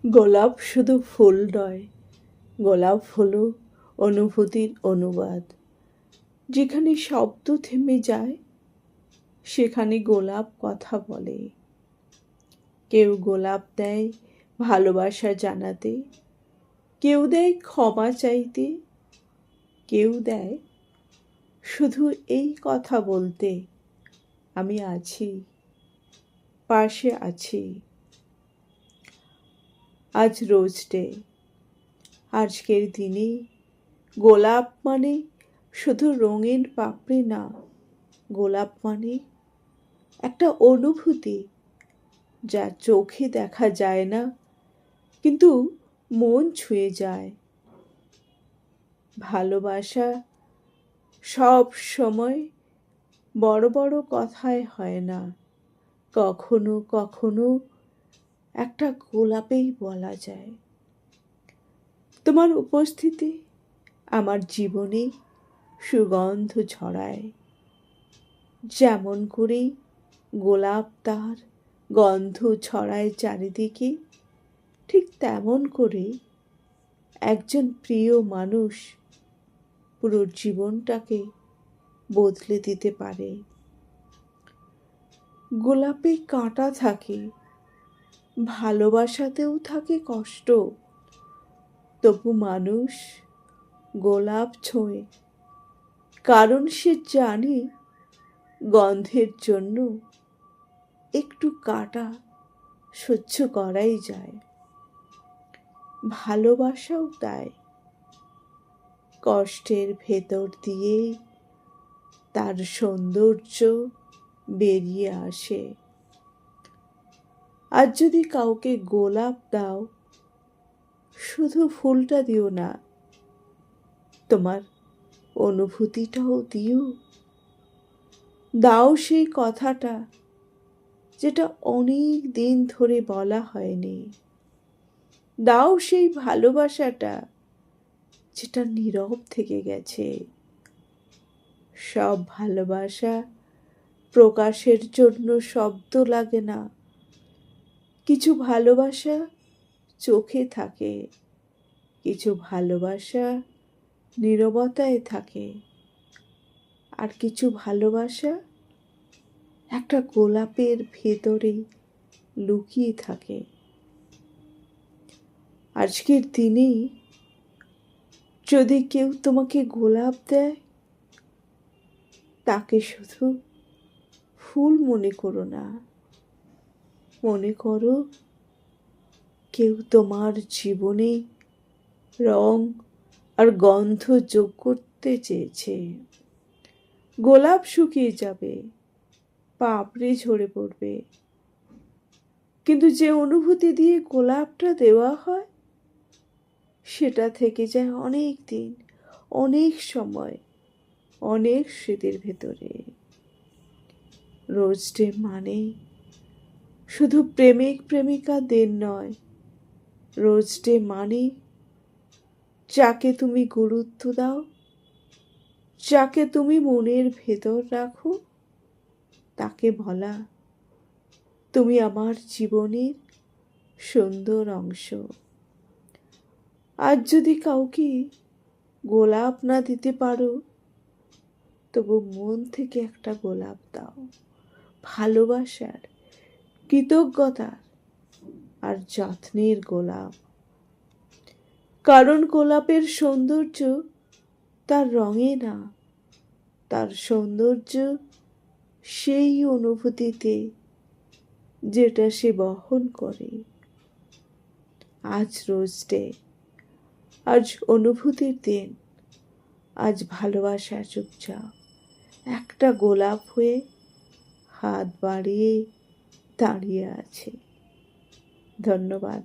গোলাপ শুধু ফুল নয়, গোলাপ হলো অনুভূতির অনুবাদ। যেখানে শব্দ থেমে যায় সেখানে গোলাপ কথা বলে। কেউ গোলাপ দেয় ভালোবাসা জানাতে, কেউ দেয় ক্ষমা চাইতে, কেউ দেয় শুধু এই কথা বলতে, আমি আছি, পাশে আছি। আজ রোজ ডে। আজকের দিনে গোলাপ মানে শুধু রঙিন পাপড়ি না, গোলাপ মানে একটা অনুভূতি যা চোখে দেখা যায় না, কিন্তু মন ছুঁয়ে যায়। ভালোবাসা সব সময় বড় বড় কথায় হয় না, কখনো কখনো একটা গোলাপেই বলা যায়। তোমার উপস্থিতি আমার জীবনে সুগন্ধ ছড়ায়। যেমন করে গোলাপ তার গন্ধ ছড়ায় চারিদিকে, ঠিক তেমন করে একজন প্রিয় মানুষ পুরো জীবনটাকে বদলে দিতে পারে। গোলাপে কাঁটা থাকে, ভালোবাসাতেও থাকে কষ্ট, তবু মানুষ গোলাপ ছোঁয়ে, কারণ সে জানে গন্ধের জন্য একটু কাঁটা সহ্য করাই যায়। ভালোবাসাও তাই, কষ্টের ভেতর দিয়ে তার সৌন্দর্য বেরিয়ে আসে। আর যদি কাউকে গোলাপ দাও, শুধু ফুলটা দিও না, তোমার অনুভূতিটাও দিও। দাও সেই কথাটা যেটা অনেক দিন ধরে বলা হয়নি। দাও সেই ভালোবাসাটা যেটা নীরব থেকে গেছে। সব ভালোবাসা প্রকাশের জন্য শব্দ লাগে না। কিছু ভালোবাসা চোখে থাকে, কিছু ভালোবাসা নীরবতায় থাকে, আর কিছু ভালোবাসা একটা গোলাপের ভেতরে লুকিয়ে থাকে। আজকের দিনে যদি কেউ তোমাকে গোলাপ দেয়, তাকে শুধু ফুল মনে করো না, মনে করো কেউ তোমার জীবনে রং আর গন্ধ যোগ করতে চেয়েছে। গোলাপ শুকিয়ে যাবে, পাপড়ি ঝরে পড়বে, কিন্তু যে অনুভূতি দিয়ে গোলাপটা দেওয়া হয় সেটা থেকে যায় অনেক দিন, অনেক সময়, অনেক স্মৃতির ভেতরে। রোজ ডে মানে শুধু প্রেমিক প্রেমিকাদের নয়, রোজ ডে মানে যাকে তুমি গুরুত্ব দাও, যাকে তুমি মনের ভেতর রাখো, তাকে বলা তুমি আমার জীবনের সুন্দর অংশ। আজ যদি কাউকে গোলাপ না দিতে পারো, তবু মন থেকে একটা গোলাপ দাও, ভালোবাসার, কৃতজ্ঞতার আর যত্নের গোলাপ। কারণ গোলাপের সৌন্দর্য তার রঙে না, তার সৌন্দর্য সেই অনুভূতিতে যেটা সে বহন করে। আজ রোজ ডে, আজ অনুভূতির দিন, আজ ভালোবাসা চুপচাপ একটা গোলাপ হয়ে হাত বাড়িয়ে দাঁড়িয়ে আছে। ধন্যবাদ।